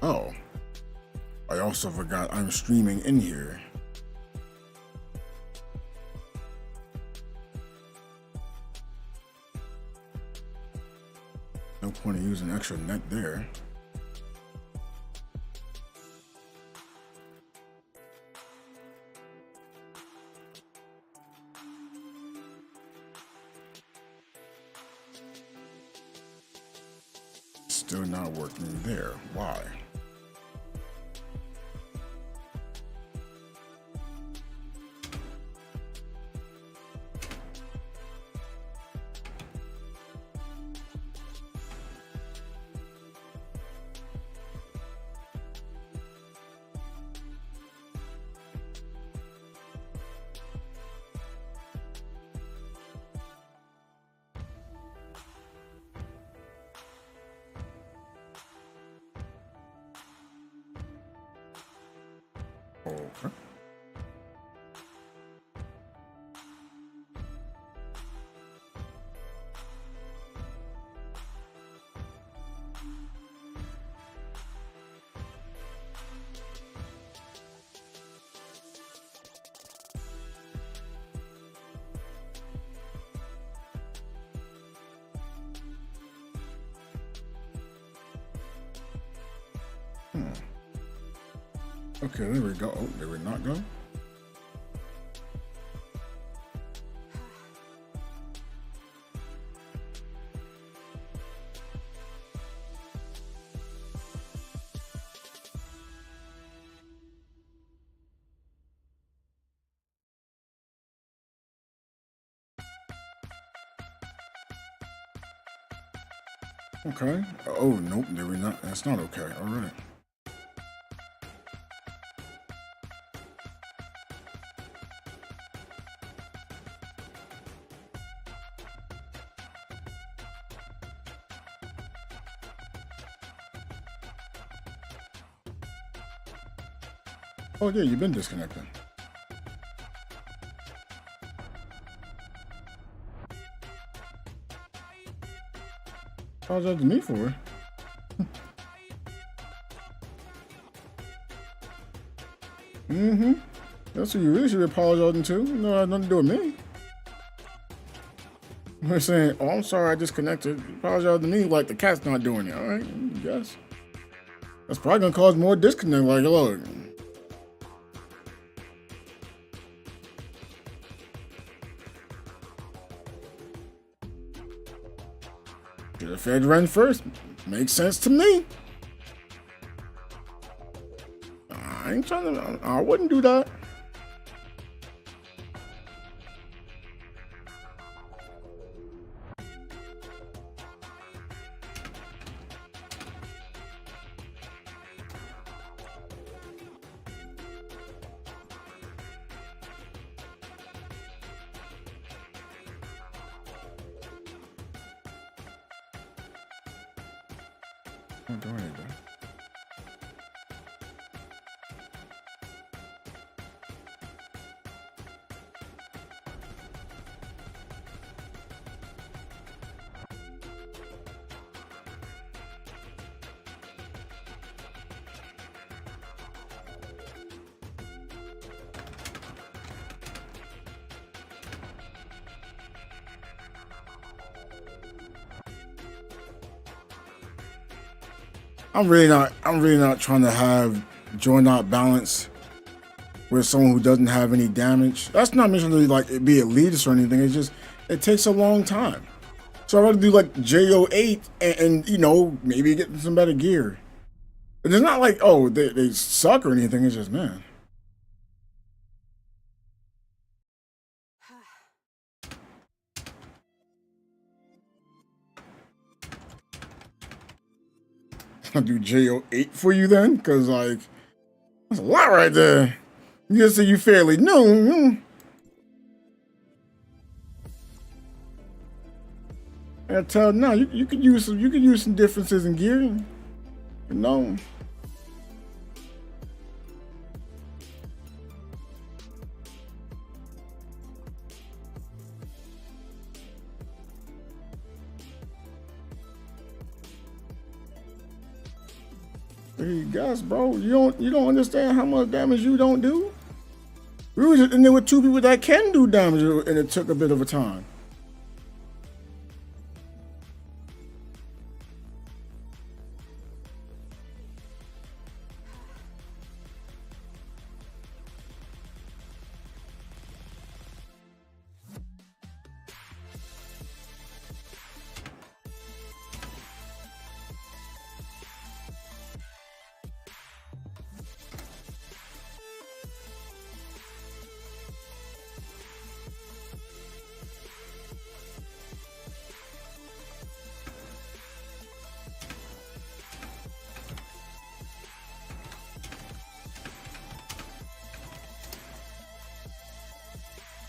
Oh, I also forgot I'm streaming in here. No point in using extra net there. Still not working there. Why? Okay. Okay, there we go. Oh, did we not go? Okay. Oh, nope, did we not? That's not okay. All right. Oh, yeah, you've been disconnected. Apologize to me for it. Mm-hmm. That's who you really should be apologizing to. You know, it had nothing to do with me. We're saying, oh, I'm sorry I disconnected. Apologize to me like the cat's not doing it. All right, yes. That's probably going to cause more disconnect. Like, look. The Fed run first. Makes sense to me. I ain't trying to, I wouldn't do that. Don't do anything. I'm really not trying to have joint not balance with someone who doesn't have any damage. That's not mentioning like it be elitist or anything. It's just it takes a long time. So I'd rather do like JO8 and you know, maybe get some better gear. But it's not like, oh, they suck or anything. It's just, man. I'll do JO8 for you then, because like that's a lot right there. You just say you fairly new. And tell no, you could use some differences in gear. You know. Hey, guys, bro, you don't understand how much damage you don't do. We were just in there with two people that can do damage, and it took a bit of a time.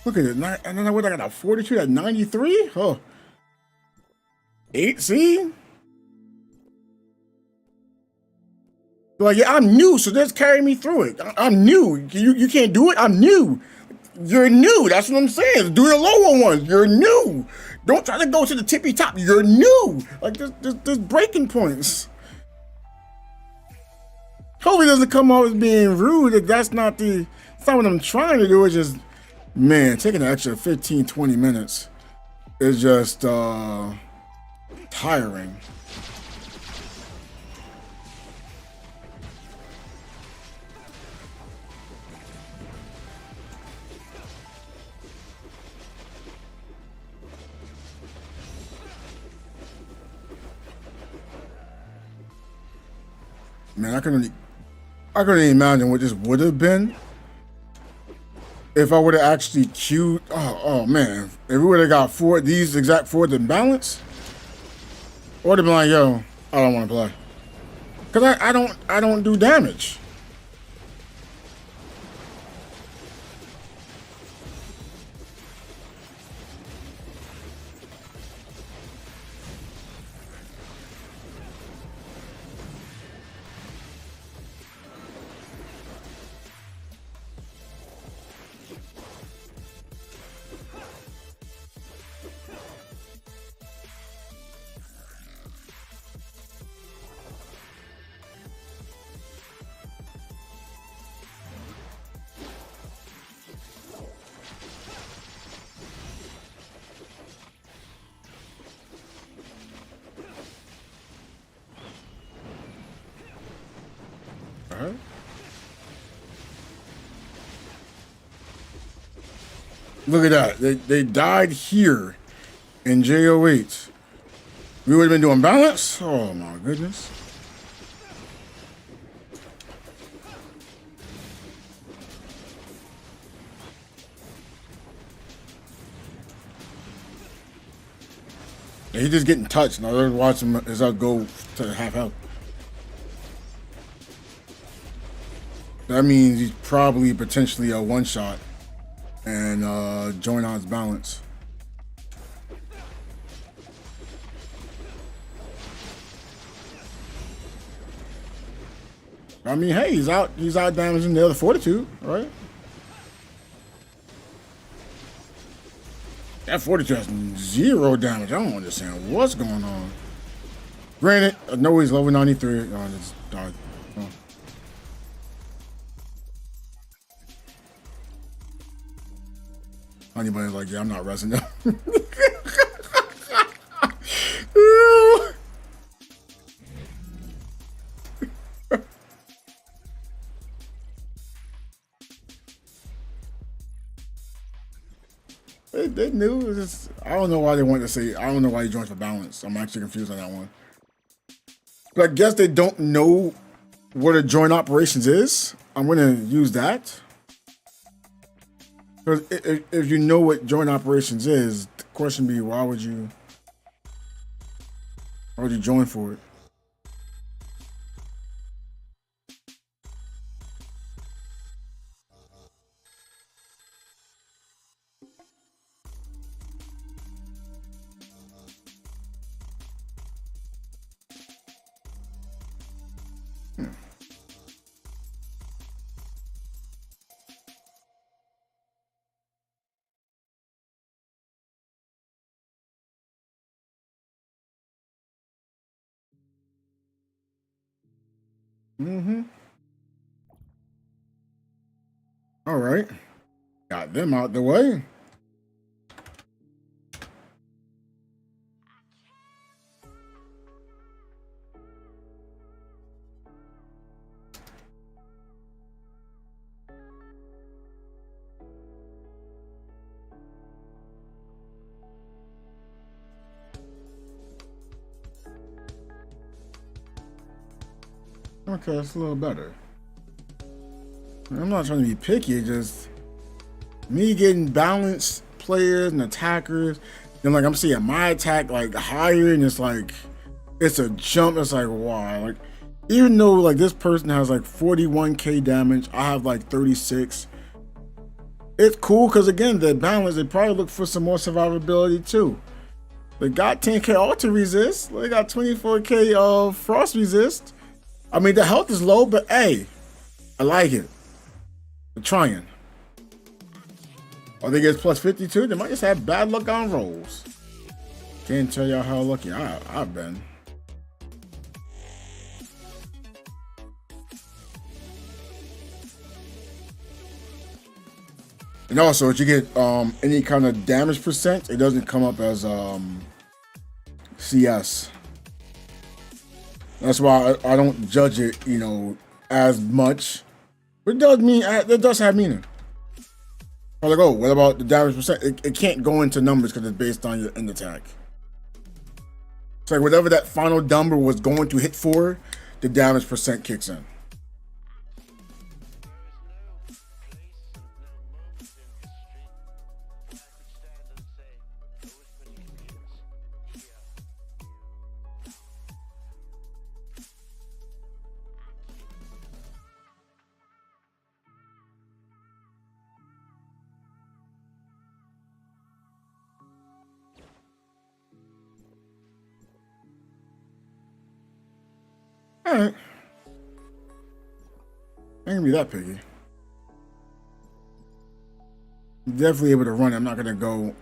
Look at it. And then I would have got a 42 at 93. Oh, 8. See? Like, yeah, I'm new, so just carry me through it. I'm new. You can't do it. I'm new. You're new. That's what I'm saying. Do the lower one. You're new. Don't try to go to the tippy top. You're new. Like, there's breaking points. Hopefully it doesn't come off as being rude. That's not what I'm trying to do. It's just, man, taking an extra 15, 20 minutes is just tiring. Man, I couldn't imagine what this would have been if I would have actually queued. Oh man, if we would have got these exact 4 in balance, I would have been like, yo, I don't want to play, because I don't do damage. Right. Look at that. They died here in JO8. We would have been doing balance. Oh my goodness. Yeah, he's just getting touched. Now they're watching as I go to half health. That means he's probably potentially a one-shot and join on his balance. I mean, hey, he's out damaging the other fortitude, right? That 42 has 0 damage. I don't understand what's going on. Granted, I know he's level 93. Oh, just died. Oh. Anybody's like, yeah, I'm not resting now. They knew. I don't know why they wanted to say. I don't know why he joined for balance. I'm actually confused on that one. But I guess they don't know what a joint operations is. I'm gonna use that. Because if you know what joint operations is, the question be why would you join for it? Mm-hmm. All right. Got them out the way. Okay, that's a little better. I'm not trying to be picky, it's just me getting balanced players and attackers. Then like I'm seeing my attack like higher and it's like it's a jump. It's like wow. Like even though like this person has like 41k damage, I have like 36. It's cool because again the balance, they probably look for some more survivability too. They got 10k auto resist, they got 24k frost resist. I mean the health is low, but hey, I like it. They're trying. Or they get plus 52, they might just have bad luck on rolls. Can't tell y'all how lucky I've been. And also, if you get any kind of damage percent, it doesn't come up as CS. That's why I don't judge it, you know, as much. But it does mean it does have meaning. I was like, oh, what about the damage percent? It can't go into numbers because it's based on your end attack. It's like whatever that final number was going to hit for, the damage percent kicks in. All right. I ain't gonna be that picky. I'm definitely able to run. I'm not gonna go,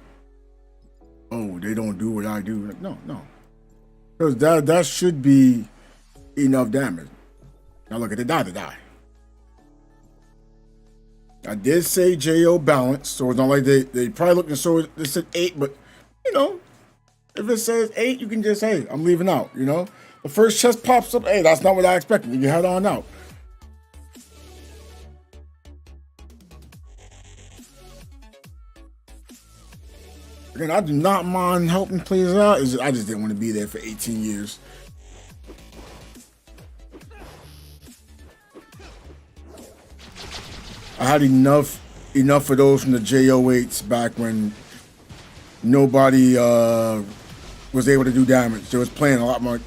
oh, they don't do what I do. Like, no. Because that should be enough damage. Now look at they die. I did say JO balance, so it's not like they probably looking so they said 8, but you know, if it says 8, you can just say, I'm leaving out, you know? The first chest pops up, hey, that's not what I expected. You can head on out. Again, I do not mind helping players out. I just didn't want to be there for 18 years. I had enough of those from the JO8s back when nobody was able to do damage. They was playing a lot more.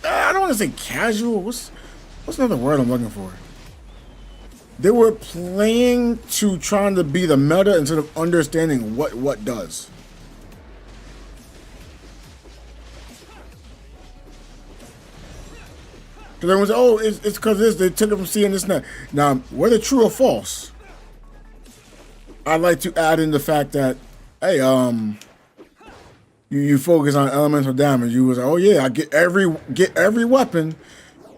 I don't want to say casual. What's another word I'm looking for? They were playing to trying to be the meta instead of understanding what does. Because everyone said, oh, it's because this, they took it from seeing this now. Now, whether true or false, I'd like to add in the fact that, hey, you focus on elemental damage. You was like, oh yeah, I get every weapon.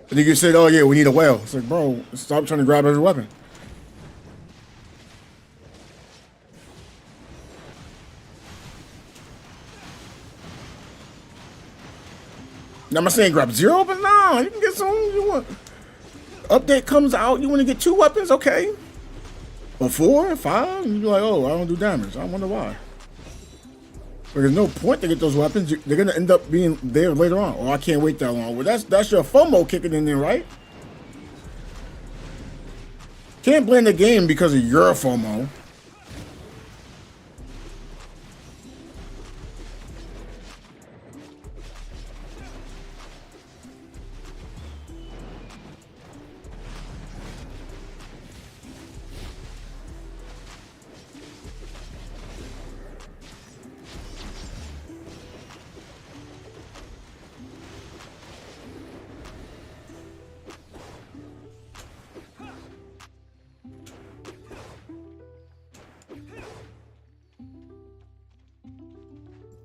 And then you said, oh yeah, we need a whale. It's like, bro, stop trying to grab every weapon. Now I'm not saying grab 0, but nah, you can get some you want. Update comes out, you want to get 2 weapons, okay. But 4, 5, and you're like, oh, I don't do damage. I wonder why. But there's no point to get those weapons. They're gonna end up being there later on. Oh, I can't wait that long. Well, that's your FOMO kicking in there, right? Can't blame the game because of your FOMO.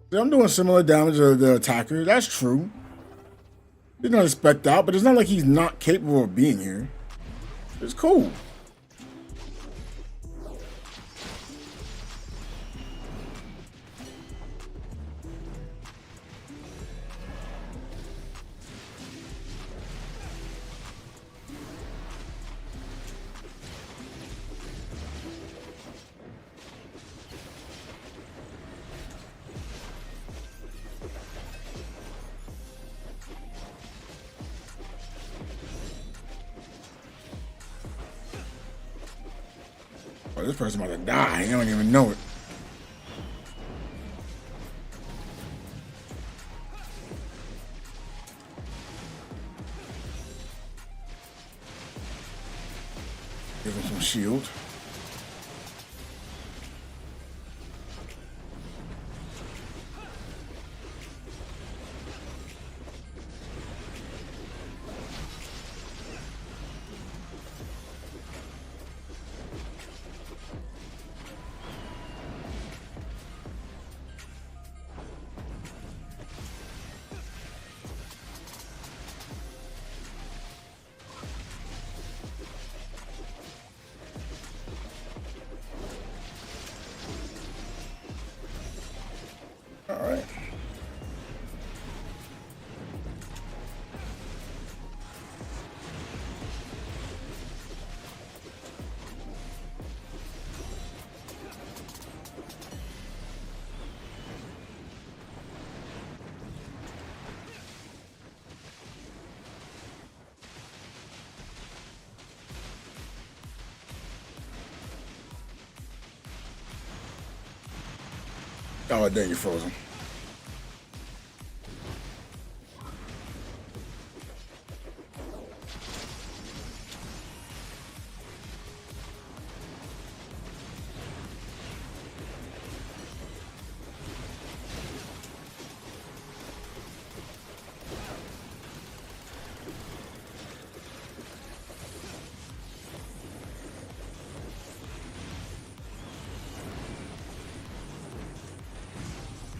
I'm doing similar damage to the attacker. That's true. Did not expect that, but it's not like he's not capable of being here. It's cool. Oh, this person about to die. You don't even know it. Give him some shield. All right. Oh, dang, you're frozen.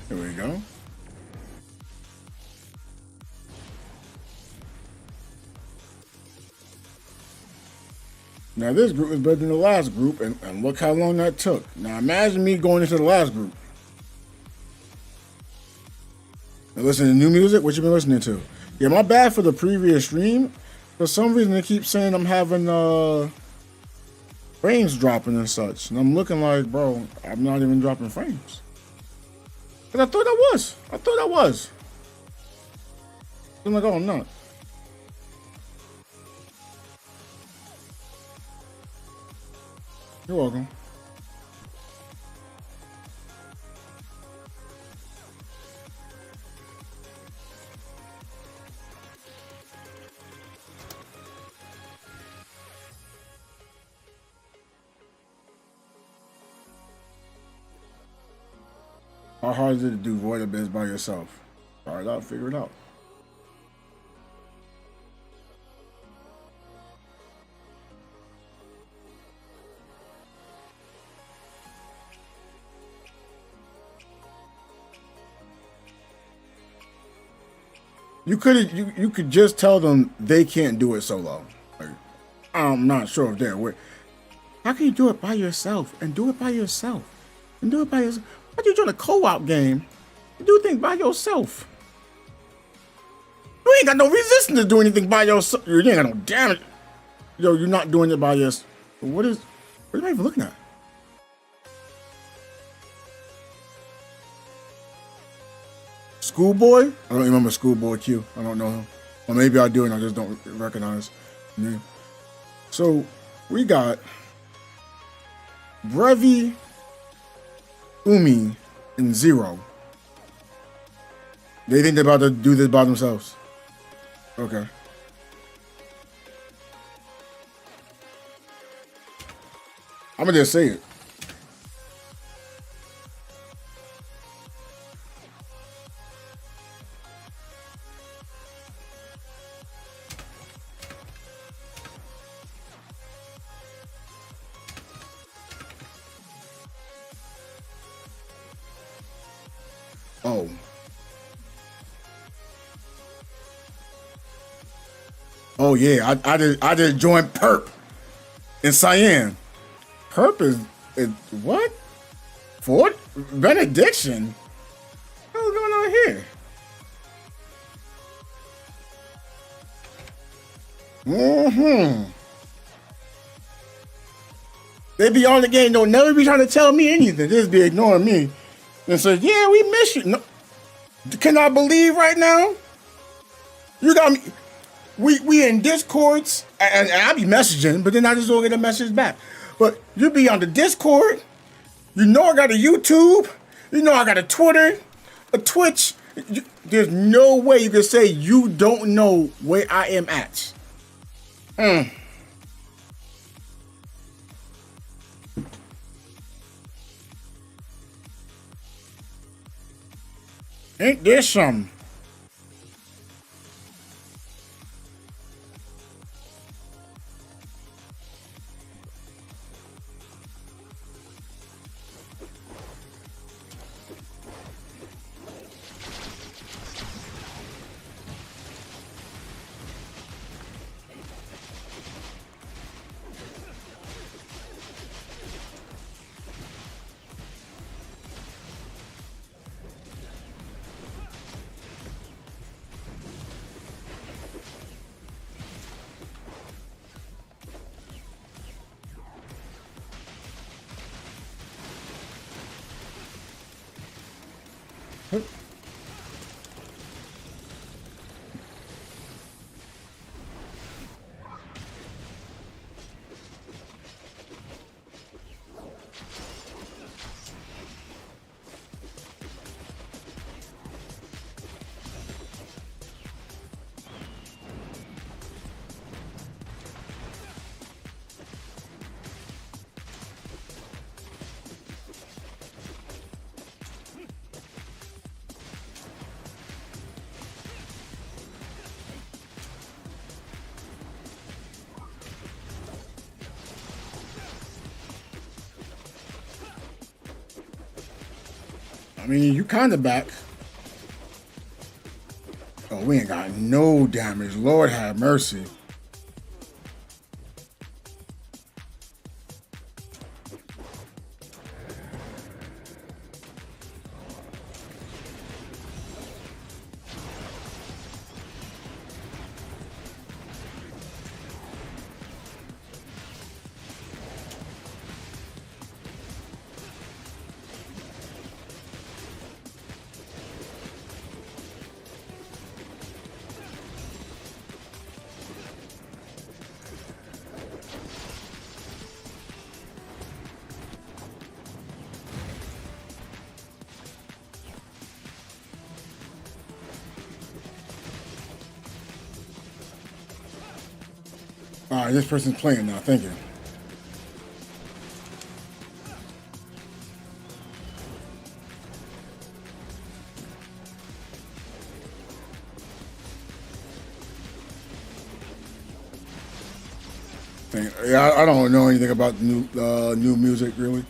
Here we go. Now this group is better than the last group, and look how long that took. Now imagine me going into the last group. Now listen to new music. What you been listening to? Yeah, my bad for the previous stream. For some reason they keep saying I'm having frames dropping and such, and I'm looking like, bro, I'm not even dropping frames. Cause I thought I was. I'm like, oh, I'm not. You're welcome. How hard is it to do void abyss by yourself? All right, I'll figure it out. You could just tell them they can't do it solo. Like, I'm not sure if they're aware. How can you do it by yourself and do it by yourself and do it by yourself? Why do you join a co-op game and do things by yourself? You ain't got no resistance to do anything by yourself. You ain't got no damage. Yo, you're not doing it by yourself. What am I even looking at? Schoolboy? I don't remember Schoolboy Q. I don't know him. Or maybe I do and I just don't recognize the name. So we got Brevi, Umi, and Zero. They think they're about to do this by themselves. Okay. I'm gonna just say it. Oh. Oh yeah, I did join Perp in Cyan. Perp is what? Fort Benediction? What's going on here? They be on the game, don't never be trying to tell me anything. Just be ignoring me. And say, yeah, we miss you. No, can I believe right now? You got me. We in Discords, and I be messaging, but then I just don't get a message back. But you be on the Discord. You know I got a YouTube. You know I got a Twitter, a Twitch. There's no way you can say you don't know where I am at. Ain't there some? I mean, you kind of back. Oh, we ain't got no damage. Lord have mercy. All right, this person's playing now. Thank you. Yeah, I don't know anything about new music really.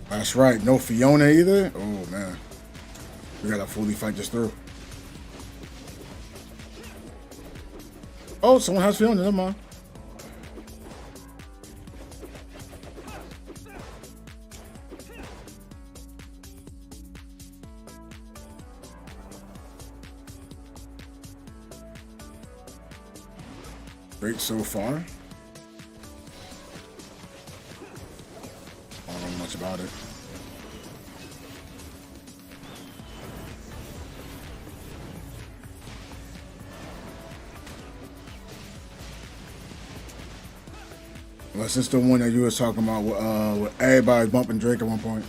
That's right. No Fiona either. Oh man, we gotta fully fight this through. Oh, someone has Fiona. Never mind. Great so far. I don't know much about it. Unless it's the one that you was talking about with everybody bumping Drake at one point.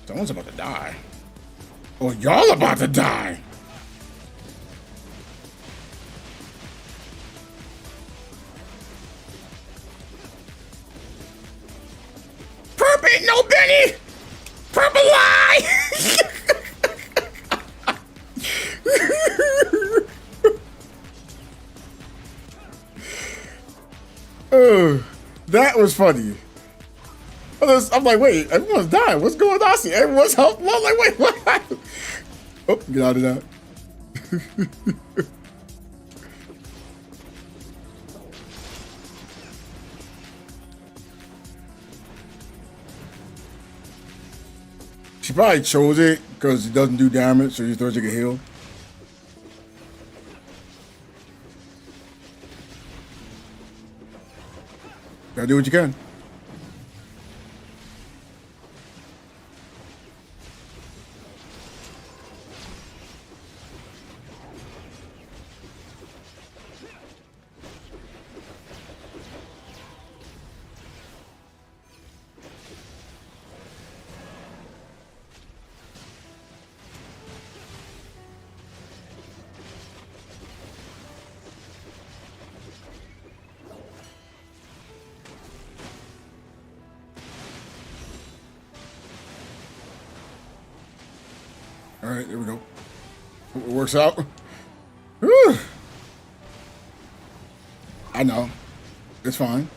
Someone's about to die. Oh, y'all about to die. Perp ain't no Benny. Purple lie. That was funny. I'm like, wait, everyone's dying. What's going on? I see everyone's health low. I'm like, wait, what happened? Oh, get out of that. She probably chose it because it doesn't do damage, so you thought you could heal. Gotta do what you can. All right, there we go. It works out. Whew. I know. It's fine.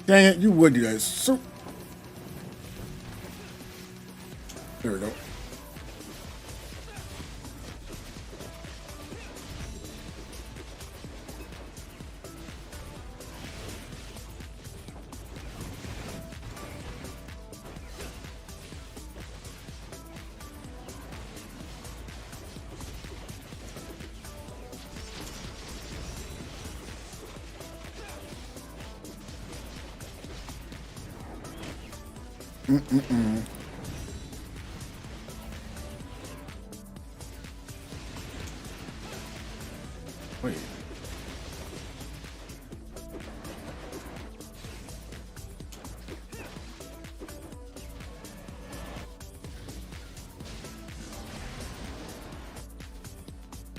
Dang it, you would do that. So there we go. Wait.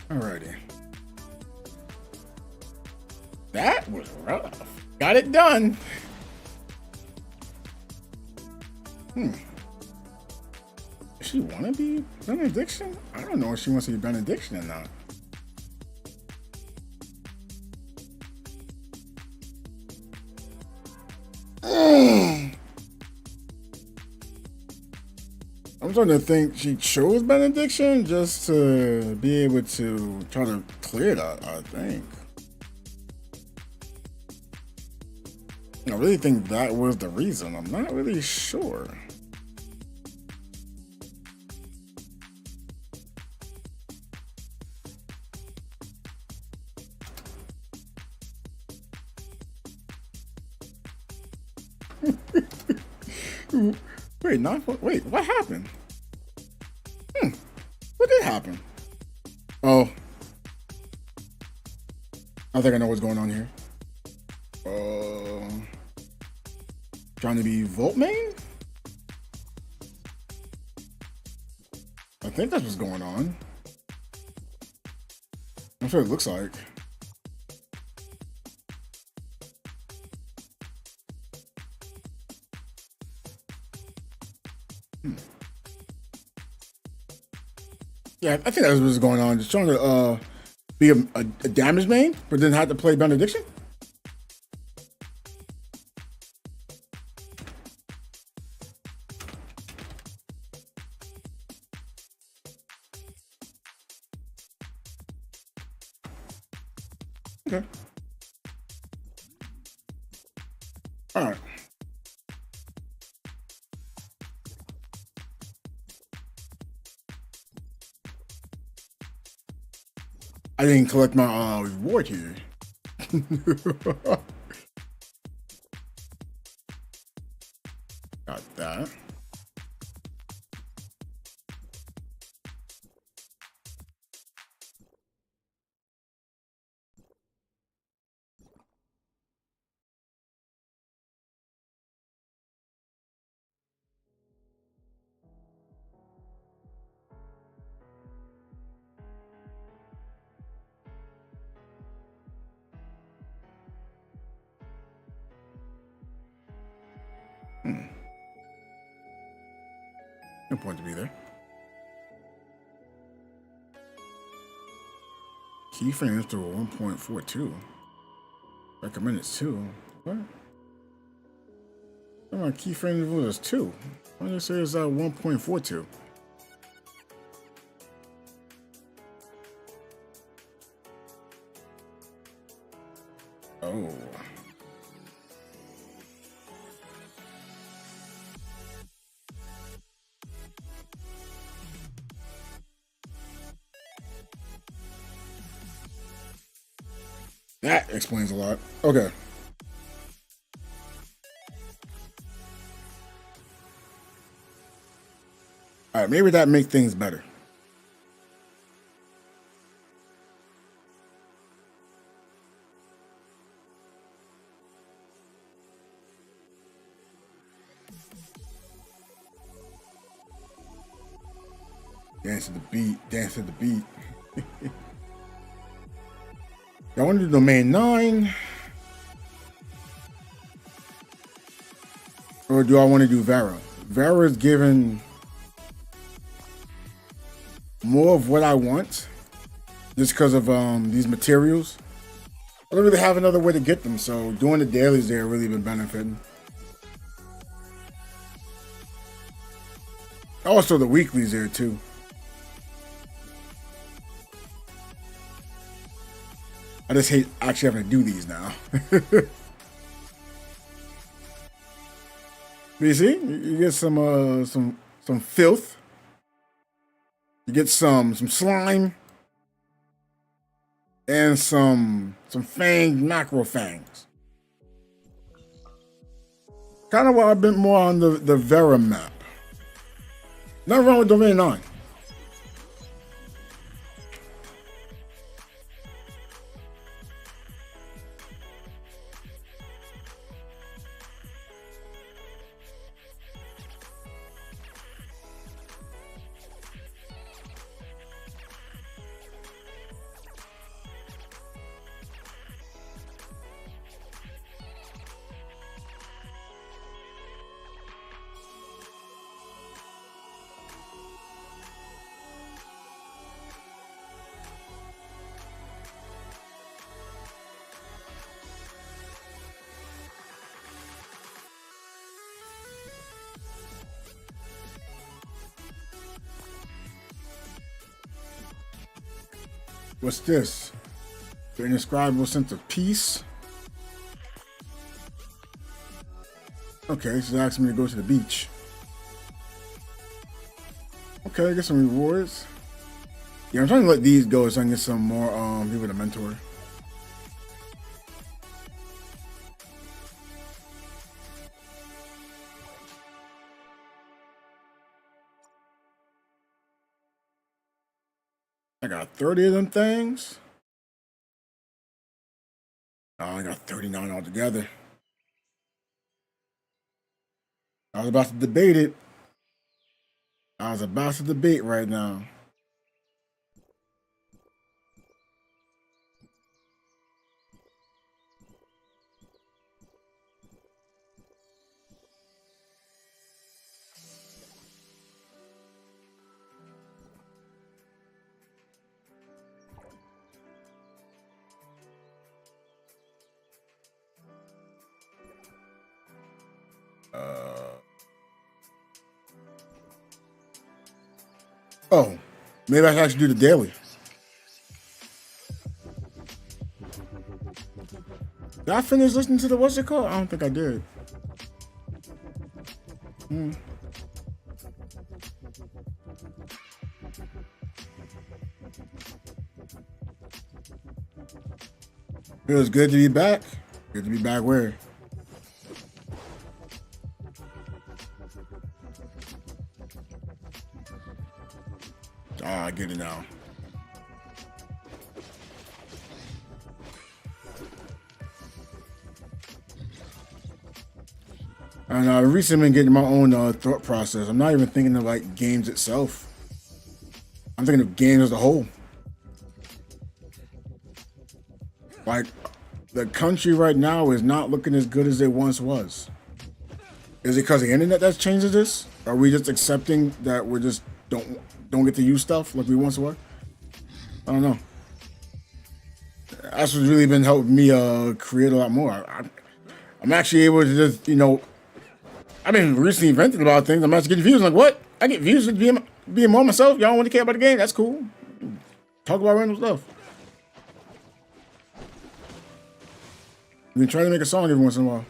Alrighty. That was rough. Got it done. Does she want to be benediction? I don't know if she wants to be benediction or not. I'm starting to think she chose benediction just to be able to try to clear that, I think. I really think that was the reason. I'm not really sure. Wait, what happened? What did happen? Oh. I think I know what's going on here. Trying to be Volt main? I think that's what's going on. That's what it looks like. Yeah, I think that's what's going on. Just trying to be a damage main, but then have to play benediction. Okay. All right. I didn't collect my reward here. Got that. No point to be there. Keyframes to 1.42. Recommended 2. What? My keyframe was 2. Why did it say it's at 1.42? Oh. That explains a lot. Okay. All right, maybe that makes things better. Dance to the beat, dance to the beat. I want to do domain 9. Or do I want to do Vera? Vera is given more of what I want just because of these materials. I don't really have another way to get them, so doing the dailies there really been benefiting. Also the weeklies there too. I just hate actually having to do these now. But you see, you get some filth. You get some slime. And some fanged macro fangs. Kind of what I've been more on the Vera map. Nothing wrong with domain 9. What's this? The indescribable sense of peace. Okay, so asking me to go to the beach. Okay, get some rewards. Yeah, I'm trying to let these go so I can get some more people to mentor. I got 30 of them things. Oh, I got 39 altogether. I was about to debate it. I was about to debate right now. Oh, maybe I should actually do the daily. Did I finish listening to the what's it called? I don't think I did. It was good to be back. Good to be back where? Ah, I get it now. And I've recently been getting my own thought process. I'm not even thinking of like games itself. I'm thinking of games as a whole. Like, the country right now is not looking as good as it once was. Is it because of the internet that's changed this? Are we just accepting that we're just don't get to use stuff like we once were? I don't know. That's what's really been helping me create a lot more. I'm actually able to just, you know, I've been recently venting about things. I'm actually getting views. I'm like, what? I get views with being more myself. Y'all don't want to care about the game? That's cool. Talk about random stuff. We've been trying to make a song every once in a while.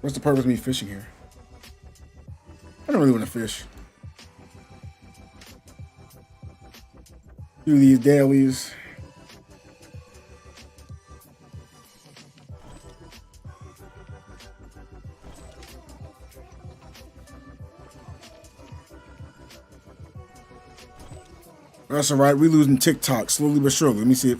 What's the purpose of me fishing here? I don't really want to fish. Do these dailies. That's all right. We losing TikTok slowly but surely. Let me see it.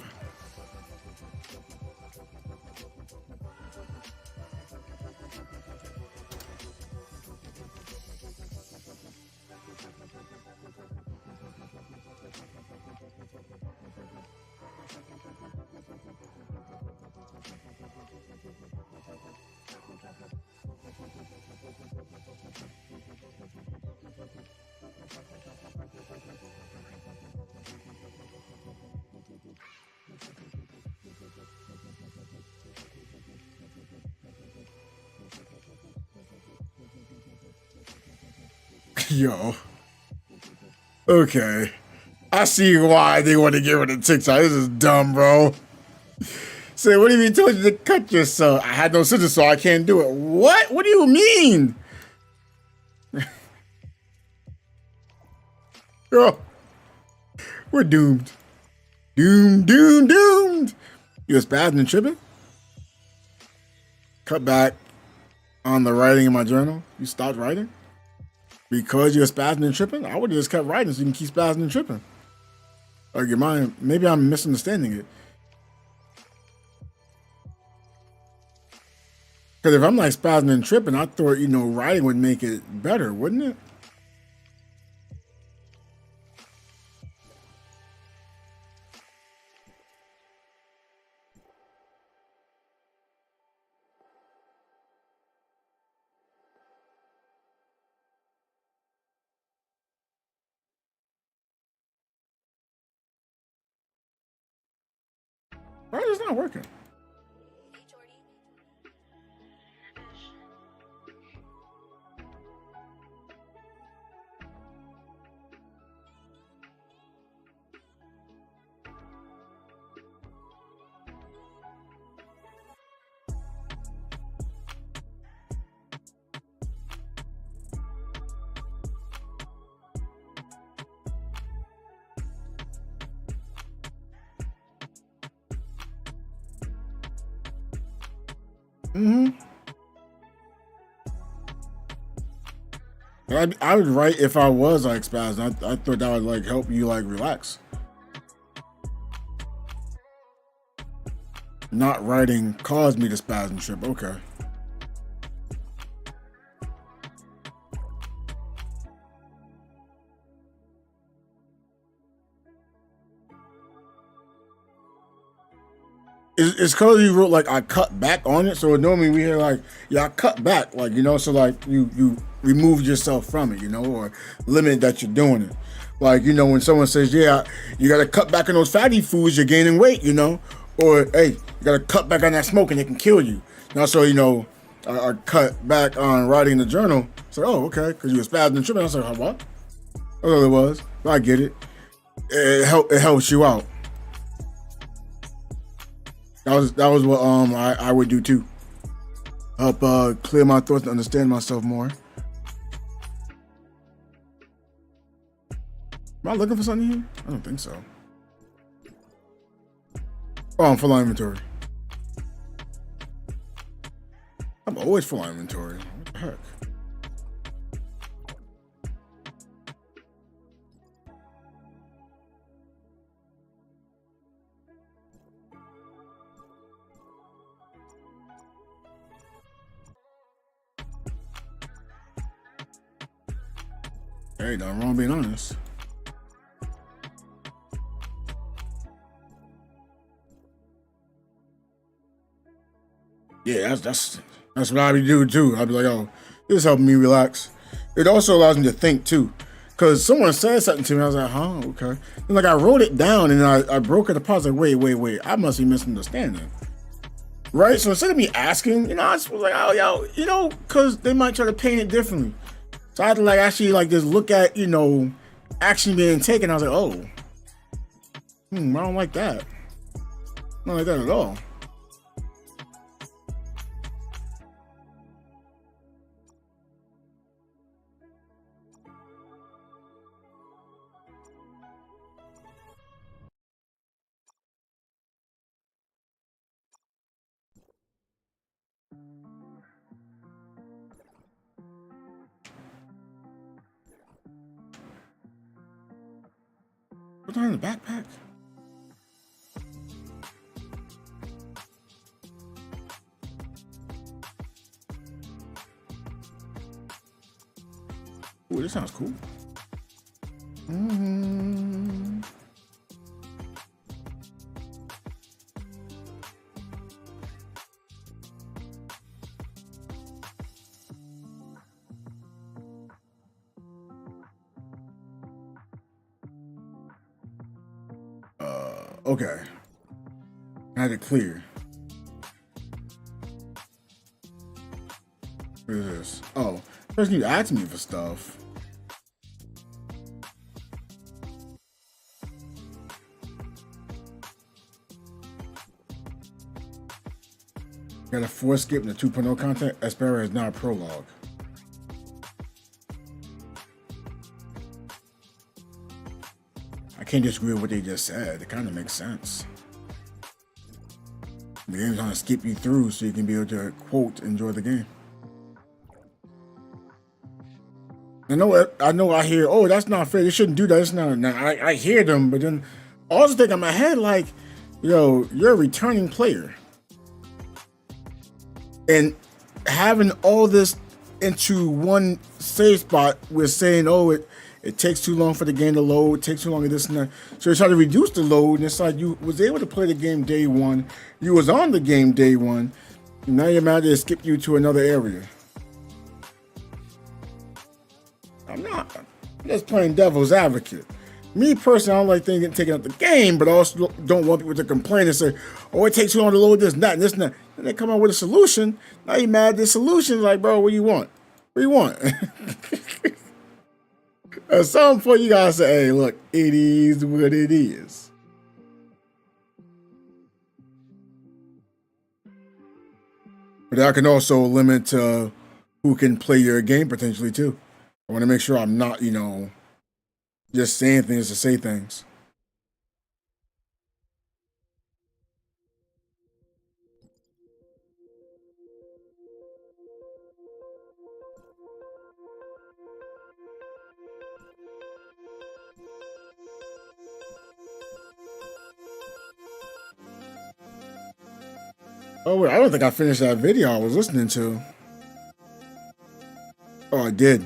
Yo. Okay. I see why they want to get rid of TikTok. This is dumb, bro. Say, what do you mean told you to cut yourself? I had no scissors, so I can't do it. What? What do you mean? Girl, we're doomed. Doomed. You was spazzing and tripping? Cut back on the writing in my journal. You stopped writing? Because you're spazzing and tripping? I would have just kept writing so you can keep spazzing and tripping. Like your mind, maybe I'm misunderstanding it. Because if I'm like spazzing and tripping, I thought, you know, writing would make it better, wouldn't it? Why is this not working? I would write if I was like spazzing. I thought that would like help you like relax. Not writing caused me to spaz and trip. Okay. It's because you wrote like I cut back on it. So normally we hear like, yeah, I cut back, like, you know, so like you removed yourself from it, you know, or limit that you're doing it. Like, you know, when someone says, yeah, you got to cut back on those fatty foods, you're gaining weight, you know, or hey, you got to cut back on that smoking, it can kill you. Now, so, you know, I cut back on writing the journal. So, oh, okay, because you were spazzing and tripping. I was like, what? That's all it was. I get it. It helps you out. That was what I would do too. Help clear my thoughts and understand myself more. Am I looking for something here? I don't think so. Oh, I'm full on inventory. I'm always full on inventory. What the heck? Hey, nothing wrong being honest. Yeah, that's what I be doing too. I'd be like, oh, this is helping me relax. It also allows me to think too. Cause someone said something to me, I was like, huh, okay. And like I wrote it down and I broke it apart. I was like, wait, I must be misunderstanding. Right? So instead of me asking, I just was like, oh, yo, cause they might try to paint it differently. So I had to like actually like just look at, action being taken. I was like, oh, I don't like that. I don't like that at all. What's on in the backpack? Ooh, this sounds cool. Okay. I had it clear. What is this? Oh, first you asked me for stuff. Got a 4 skip in the 2.0 content. Aspera is now a prologue. I can't disagree with what they just said. It kind of makes sense. The game's trying to skip you through so you can be able to, quote, enjoy the game. I hear, oh, that's not fair. They shouldn't do that. It's not. I hear them, but then I also think in my head, like, yo, you're a returning player. And having all this into one save spot, we're saying, oh, it takes too long for the game to load, it takes too long to this and that. So they try to reduce the load, and it's like you was able to play the game day one, you was on the game day one, and now you're mad to skip you to another area. I'm just playing devil's advocate. Me personally, I don't like things getting taken out the game, but I also don't want people to complain and say, oh, it takes too long to load this and that and this and that. And they come out with a solution. Now you mad at the solution, like, bro, what do you want? What do you want? At some point, you gotta say, hey, look, it is what it is. But that can also limit who can play your game potentially too. I want to make sure I'm not, just saying things to say things. Oh, wait, I don't think I finished that video I was listening to. Oh, I did.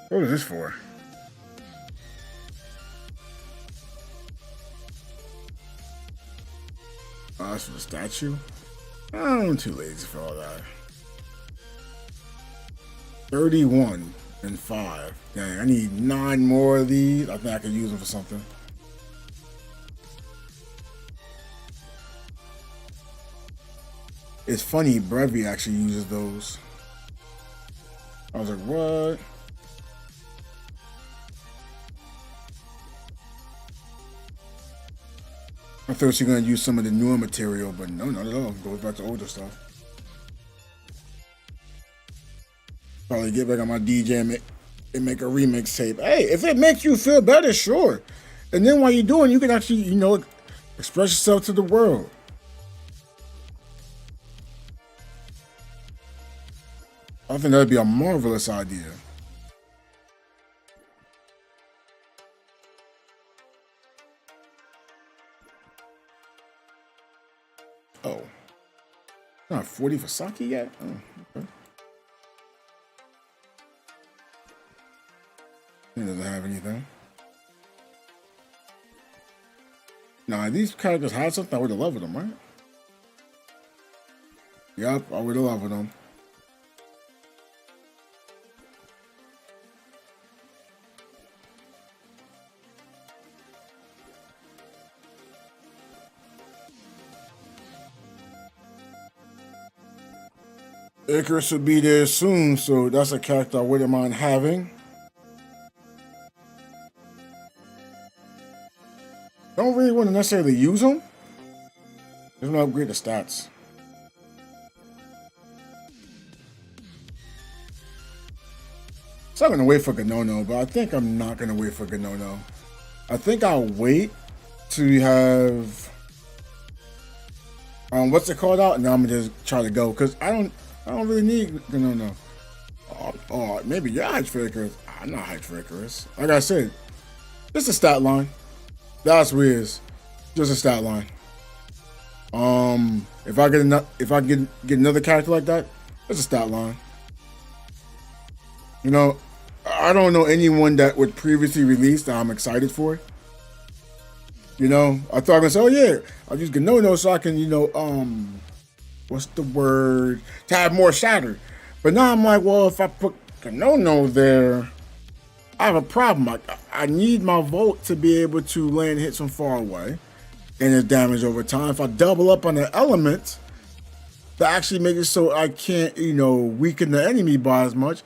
What is this for? Oh, that's for the statue? I'm too lazy for all that. 31 and 5. Dang, I need 9 more of these. I think I could use them for something. It's funny, Brevi actually uses those. I was like, what? I thought she was gonna use some of the newer material, but no, not at all. It goes back to older stuff. Probably get back on my DJ and make a remix tape. Hey, if it makes you feel better, sure. And then while you're doing, you can actually, express yourself to the world. I think that'd be a marvelous idea. Oh. Not 40 for sake yet? Oh, okay. He doesn't have anything. Nah, these characters had something. I would have leveled them, right? Yep, I would have leveled them. Icarus will be there soon, so that's a character I wouldn't mind having. Don't really want to necessarily use them. Just want to upgrade the stats. So I'm going to wait for Ganono, but I think I'm not going to wait for Ganono. I think I'll wait to have... what's it called out? And then I'm going to just try to go, because I don't really need Ganono. Oh, maybe you're hyped for Icarus. I'm not hyped for Icarus. Like I said, just a stat line. That's what it is. Just a stat line. If I get another character like that, it's a stat line. You know, I don't know anyone that would previously release that I'm excited for. You know, I thought I was gonna say, oh yeah, I'll use Ganono so I can, you know, what's the word? To have more shatter. But now I'm like, well, if I put Ganono there, I have a problem. I need my Volt to be able to land hits from far away and its damage over time. If I double up on an element to actually make it so I can't, you know, weaken the enemy by as much,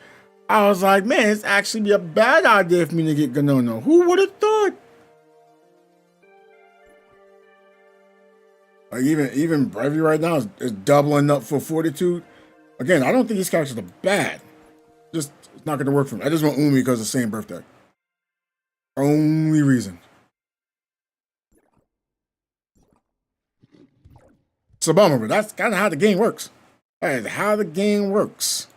I was like, man, it's actually be a bad idea for me to get Ganono. Who would have thought? Like even Brevi right now is doubling up for Fortitude. Again, I don't think these characters are bad. Just it's not going to work for me. I just want Umi because of the same birthday. Only reason. It's a bummer, but that's kind of how the game works. That is how the game works.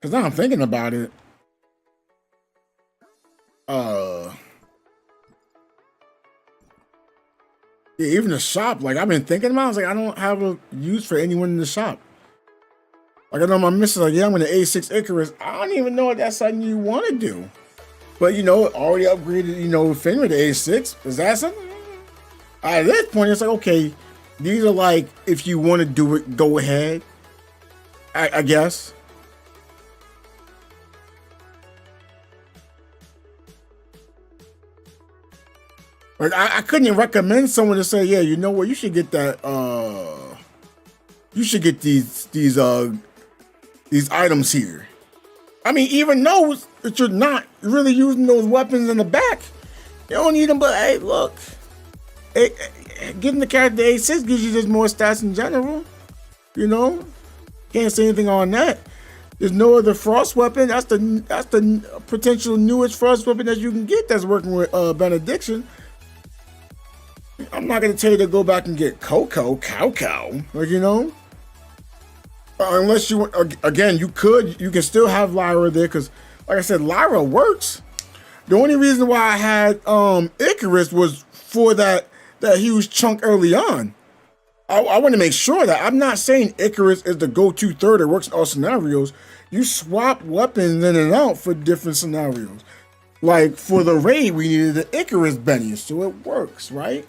Because now I'm thinking about it. Yeah, even the shop, like I've been thinking about it, I was like, I don't have a use for anyone in the shop. Like I know my missus like, yeah, I'm gonna A6 Icarus. I don't even know if that's something you want to do. But you know, already upgraded, you know, Fenrir to A6. Is that something? At this point, it's like, okay, these are like, if you want to do it, go ahead. I guess. Like I couldn't even recommend someone to say, yeah, you know what, you should get that. You should get these items here. I mean, even those that you're not really using those weapons in the back, you don't need them. But hey, look, getting the character A6 gives you just more stats in general. You know, can't say anything on that. There's no other frost weapon. That's the potential newest frost weapon that you can get that's working with Benediction. I'm not gonna tell you to go back and get Cow, like, you know. Unless you again, you can still have Lyra there because, like I said, Lyra works. The only reason why I had Icarus was for that huge chunk early on. I want to make sure that I'm not saying Icarus is the go-to third that works in all scenarios. You swap weapons in and out for different scenarios. Like for the raid, we needed the Icarus Benny, so it works, right?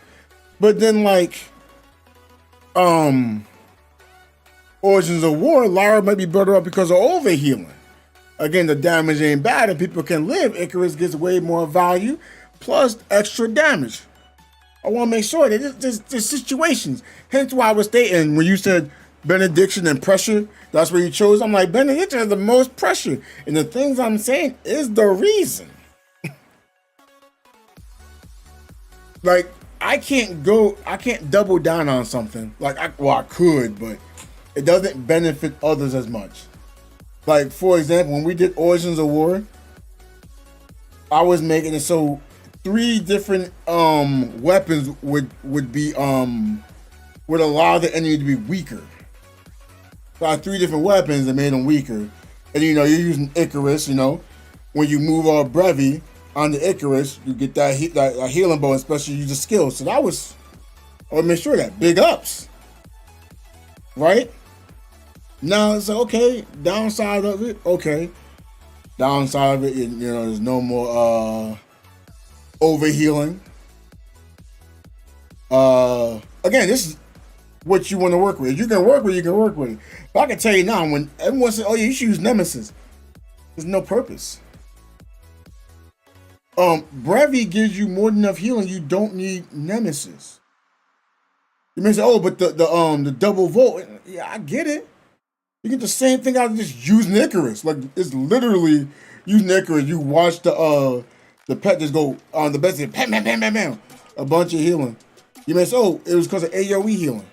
But then like Origins of War, Lyra might be better up because of overhealing. Again, the damage ain't bad and people can live. Icarus gets way more value plus extra damage. I want to make sure that there's situations. Hence why I was stating when you said Benediction and pressure, that's where you chose. I'm like, Benediction has the most pressure. And the things I'm saying is the reason. Like, I can't double down on something. Like, I could, but it doesn't benefit others as much. Like, for example, when we did Origins of War, I was making it so 3 different weapons would allow the enemy to be weaker. So I had 3 different weapons that made them weaker. And you know, you're using Icarus, you know, when you move all Brevi, on the Icarus, you get that healing bow, especially use the skill. So that was, I want to make sure that big ups, right? Now it's like, okay, downside of it, okay. Downside of it, you know, there's no more overhealing. Again, this is what you want to work with. If you can work with it, you can work with it. But I can tell you now, when everyone says, oh, you should use Nemesis, there's no purpose. Brevi gives you more than enough healing. You don't need Nemesis. You may say, oh, but the double volt. Yeah, I get it. You get the same thing out of just using Icarus. Like, it's literally using Icarus. You watch the pet just go on the best, bam, bam, bam, bam, bam, a bunch of healing. You may say, oh, it was because of AoE healing.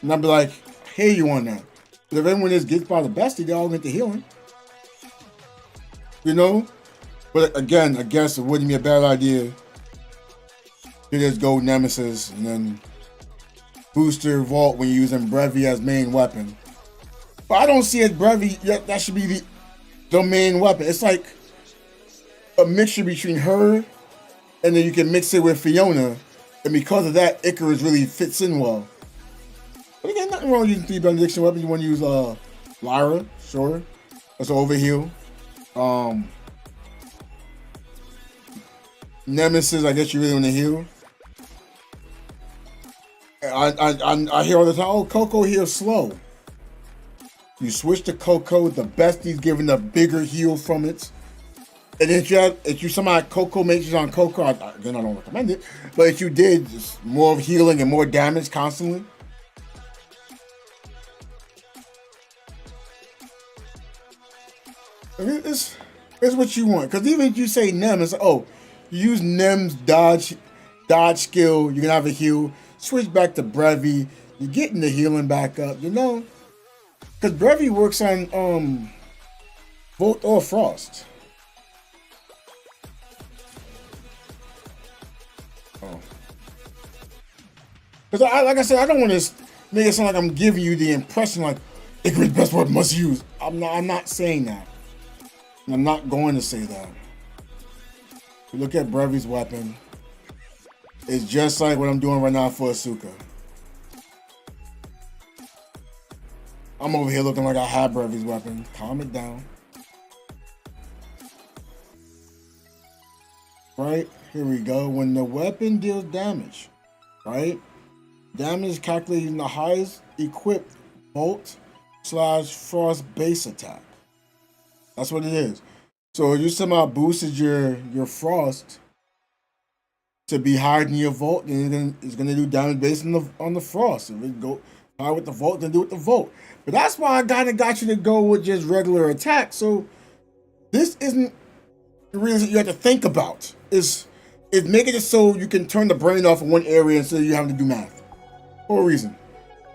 And I'll be like, I hear you on that. But if everyone just gets by the bestie, they all get the healing. You know? But again, I guess it wouldn't be a bad idea to just go Nemesis and then booster vault when you're using Brevi as main weapon. But I don't see it Brevi, that should be the main weapon. It's like a mixture between her and then you can mix it with Fiona. And because of that, Icarus really fits in well. But again, nothing wrong with using 3 benediction weapons. You want to use Lyra, sure. That's an overheal. Nemesis, I guess you really want to heal. I hear all the time, oh, Coco heals slow. You switch to Coco, the bestie's giving a bigger heal from it. And if you somehow Coco matrix on Coco, then I don't recommend it. But if you did, just more of healing and more damage constantly. It's what you want. Because even if you say Nem, it's like, oh, you use Nem's dodge skill, you can have a heal. Switch back to Brevi, you're getting the healing back up, you know? Because Brevi works on Volt or Frost. Oh. Because like I said, I don't want to make it sound like I'm giving you the impression like Icarus best weapon must use. I'm not saying that. I'm not going to say that. You look at Brevi's weapon. It's just like what I'm doing right now for Asuka. I'm over here looking like I have Brevi's weapon. Calm it down. Right? Here we go. When the weapon deals damage, right? Damage is calculated in the highest equipped Bolt/Frost base attack. That's what it is. So if you somehow boosted your Frost to be higher than your Volt, then it's gonna do damage based on the Frost. If it go high with the Volt, then do it with the Volt. But that's why I got you to go with just regular attack. So this isn't the reason you have to think about. It's making it so you can turn the brain off in one area instead of you having to do math. For a reason.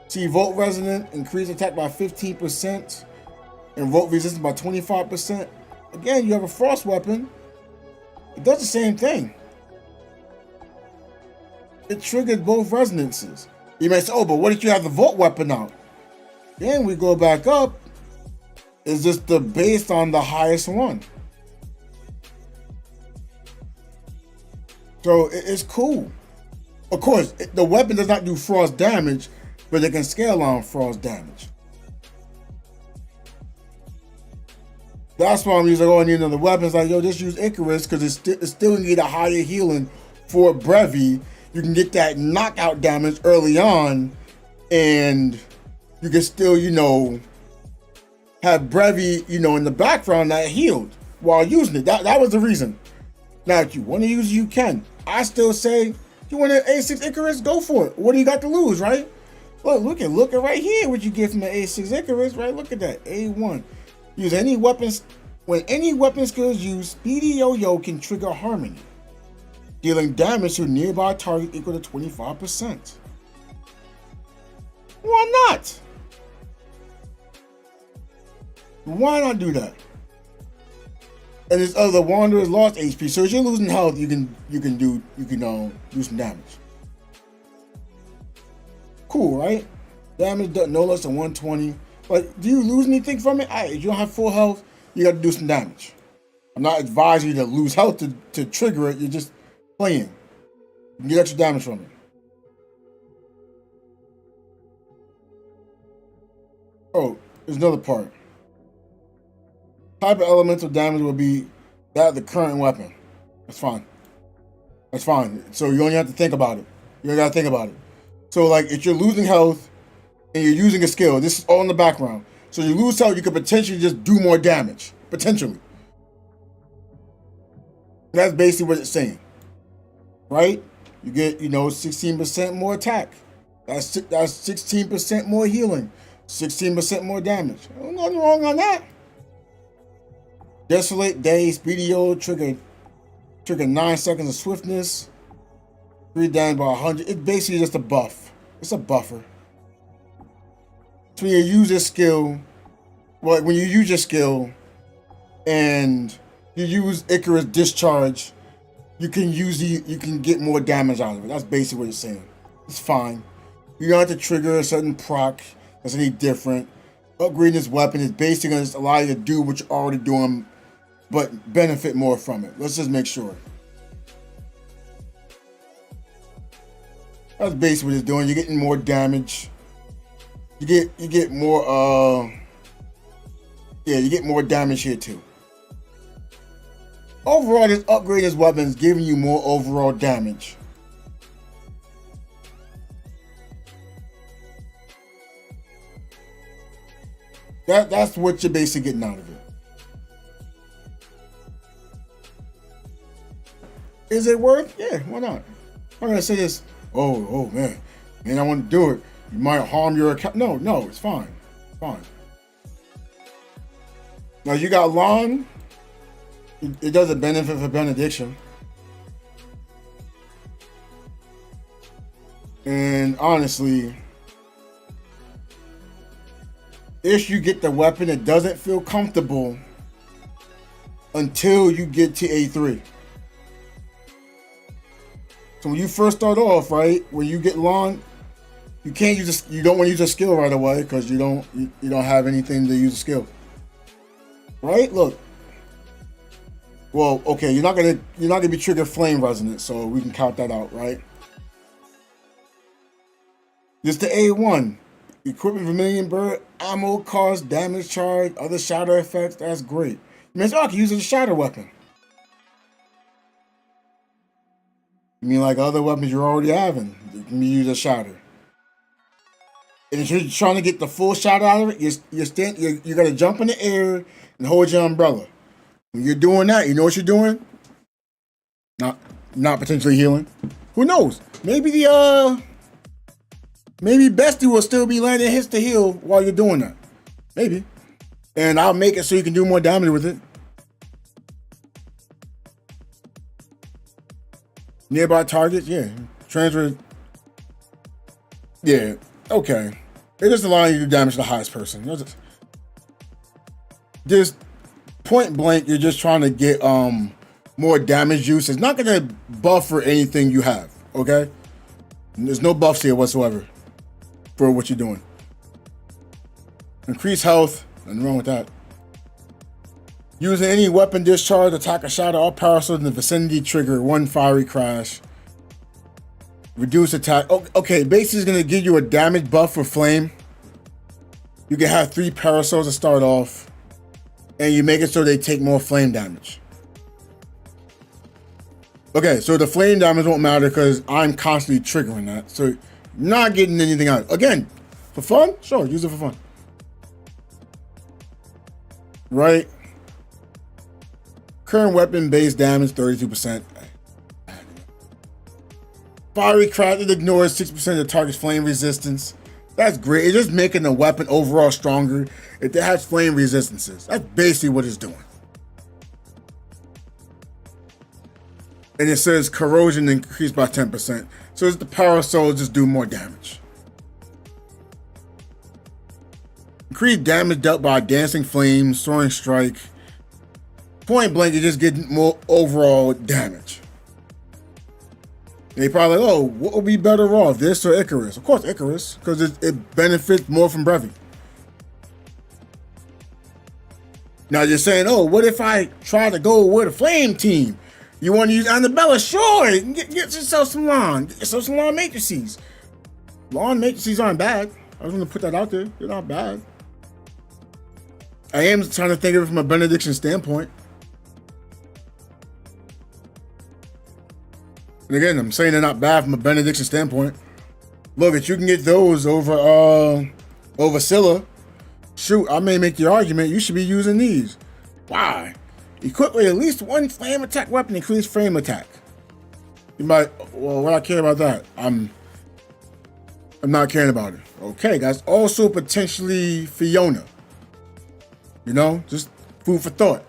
See, Volt Resonant, increase attack by 15%, and Volt Resistance by 25%. Again, you have a Frost weapon. It does the same thing. It triggered both resonances. You may say, oh, but what if you have the Volt weapon out? Then we go back up. It's just based on the highest one. So it's cool. Of course, the weapon does not do Frost damage, but it can scale on Frost damage. That's why I'm using, oh, I need another weapon. It's like, yo, just use Icarus because it still need a higher healing for Brevi. You can get that knockout damage early on, and you can still, have Brevi, in the background that healed while using it. That was the reason. Now, if you want to use it, you can. I still say, you want an A6 Icarus, go for it. What do you got to lose, right? Well, look at right here what you get from an A6 Icarus, right? Look at that, A1. Use any weapons. When any weapon skill is used, Speedy Yo-Yo can trigger Harmony, dealing damage to a nearby target equal to 25%. Why not? Why not do that? And this other Wanderer's lost HP, so if you're losing health, you can do some damage. Cool, right? Damage done no less than 120. But do you lose anything from it? If you don't have full health, you got to do some damage. I'm not advising you to lose health to trigger it. You're just playing. You can get extra damage from it. Oh, there's another part. Type of elemental damage will be that of the current weapon. That's fine. That's fine. So you only have to think about it. You only gotta think about it. So like if you're losing health and you're using a skill, this is all in the background. So you lose health, you could potentially just do more damage. Potentially. That's basically what it's saying. Right? You get, 16% more attack. That's 16% more healing. 16% more damage. There's nothing wrong on that. Desolate Day, Speedio, trigger 9 seconds of swiftness. 3 damage by 100. It's basically just a buff. It's a buffer. So when you use this skill, when you use your skill and you use Icarus Discharge, you can get more damage out of it. That's basically what it's saying. It's fine. You don't have to trigger a certain proc that's any different. Upgrading this weapon is basically going to allow you to do what you're already doing, but benefit more from it. Let's just make sure. That's basically what it's doing. You're getting more damage. You get more you get more damage here too. Overall, this upgrade this weapon is giving you more overall damage. That's what you're basically getting out of it. Is it worth? Yeah, why not? I'm gonna say this. Oh man, I want to do it. You might harm your account. No, it's fine. Fine. Now you got Lon. It doesn't benefit for benediction. And honestly, if you get the weapon, it doesn't feel comfortable until you get to A3. So when you first start off, right, when you get Lon, you can't use you don't want to use a skill right away because you don't have anything to use a skill. Right? Look. Well, okay, you're not gonna be trigger flame resonant, so we can count that out, right? This the A1. Equipment Vermilion Bird, ammo cost, damage charge, other shadow effects, that's great. You mean, I can use it as a shadow weapon. You mean like other weapons you're already having? You can be used as shatter. And if you're trying to get the full shadow out of it, you gotta jump in the air and hold your umbrella. When you're doing that, you know what you're doing? Not potentially healing. Who knows? Maybe maybe Bestie will still be landing hits to heal while you're doing that. Maybe. And I'll make it so you can do more damage with it. Nearby targets, yeah. Transfer. Yeah, okay. It just allows you to do damage to the highest person. Just point blank, you're just trying to get more damage use. It's not gonna buffer anything you have, okay? There's no buffs here whatsoever for what you're doing. Increase health, nothing wrong with that. Using any weapon discharge, attack a shadow, all parasols in the vicinity trigger 1 fiery crash. Reduce attack. Okay, basically it's gonna give you a damage buff for flame. You can have 3 parasols to start off, and you make it so they take more flame damage. Okay, so the flame damage won't matter because I'm constantly triggering that. So not getting anything out. Again, for fun? Sure, use it for fun. Right? Current weapon base damage, 32%. Fiery crash, it ignores 6% of the target's flame resistance. That's great. It's just making the weapon overall stronger if it has flame resistances. That's basically what it's doing. And it says corrosion increased by 10%. So it's the parasol just do more damage. Increase damage dealt by dancing flame, soaring strike. Point blank, you're just getting more overall damage. And you're probably like, oh, what would be better off, this or Icarus? Of course, Icarus, because it benefits more from Brevi. Now you're saying, oh, what if I try to go with a flame team? You want to use Annabella? Sure. Get yourself some lawn. Get yourself some lawn matrices. Lawn matrices aren't bad. I was going to put that out there. They're not bad. I am trying to think of it from a benediction standpoint. And again, I'm saying they're not bad from a benediction standpoint. Look, if you can get those over Scylla, shoot, I may make the argument you should be using these. Why? Equip with at least one flame attack weapon, increase flame attack. You might, well, what I care about that? I'm not caring about it. Okay, that's also potentially Fiona. You know, just food for thought.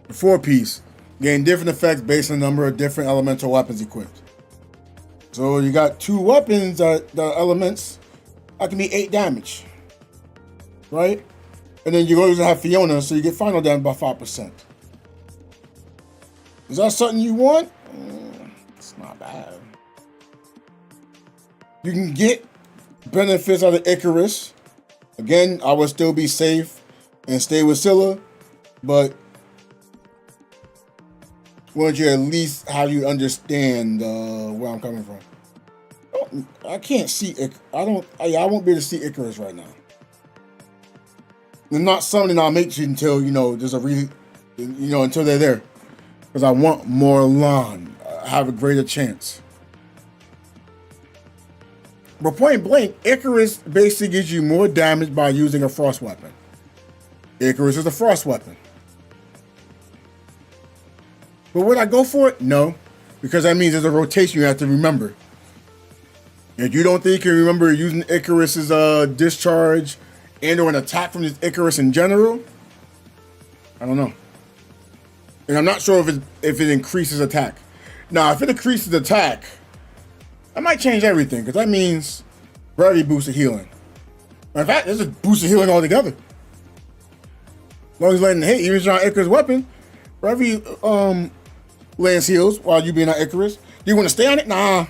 The 4-piece, gain different effects based on the number of different elemental weapons equipped. So you got 2 weapons that the elements. That can be 8 damage, right? And then you always have Fiona, so you get final damage by 5%. Is that something you want? It's not bad. You can get benefits out of Icarus. Again, I would still be safe and stay with Scylla, but want you at least have you understand where I'm coming from. I can't see it. I won't be able to see Icarus right now. They're not something I'll make you until, you know, there's a reason, you know, until they're there. Because I want more lawn. I have a greater chance. But point blank, Icarus basically gives you more damage by using a frost weapon. Icarus is a frost weapon. But would I go for it? No. Because that means there's a rotation you have to remember. If you don't think you can remember using Icarus's discharge and or an attack from this Icarus in general, I don't know. And I'm not sure if it increases attack. Now, if it increases attack, that might change everything, because that means Brevy boosted healing. In fact, this is boosted healing altogether. As long as letting hit, even if you're on Icarus weapon, Brevy lands heals while you being on Icarus. Do you want to stay on it? Nah.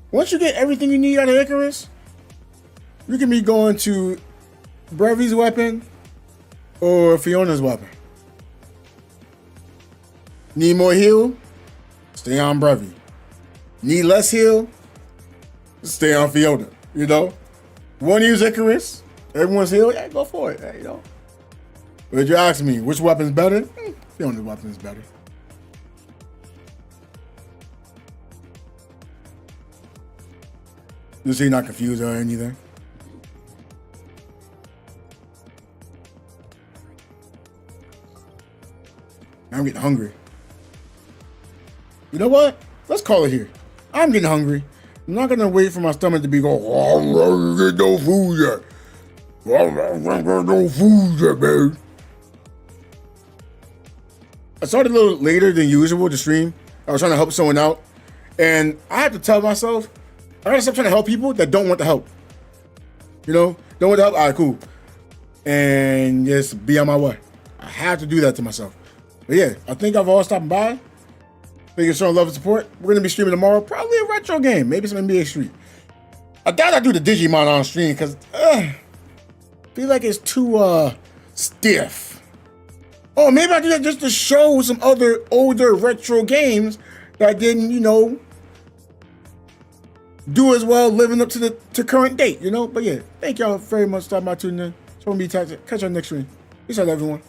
Once you get everything you need out of Icarus, you can be going to Brevy's weapon or Fiona's weapon. Need more heal? Stay on Brevy. Need less heal? Stay on Fiona. You know? Want to use Icarus? Everyone's healed? Yeah, go for it. You know? But if you ask me, which weapon's better? Fiona's weapon is better. Just so you're not confused or anything. I'm getting hungry. You know what? Let's call it here. I'm getting hungry. I'm not gonna wait for my stomach to be going, oh, I'm not gonna get no food yet. I'm not gonna get no food yet, man. I started a little later than usual to stream. I was trying to help someone out. And I had to tell myself, I gotta stop trying to help people that don't want the help. You know? Don't want the help? All right, cool. And just be on my way. I had to do that to myself. But yeah, I think I've all stopping by. Thank you for showing love and support. We're gonna be streaming tomorrow. Probably a retro game. Maybe some NBA Street. I doubt I do the Digimon on stream because I feel like it's too stiff. Oh, maybe I do that just to show some other older retro games that didn't, you know, do as well living up to current date, you know? But yeah, thank y'all very much for stopping by tuning in. It's gonna be BTactics. Catch y'all next stream. Peace out, everyone.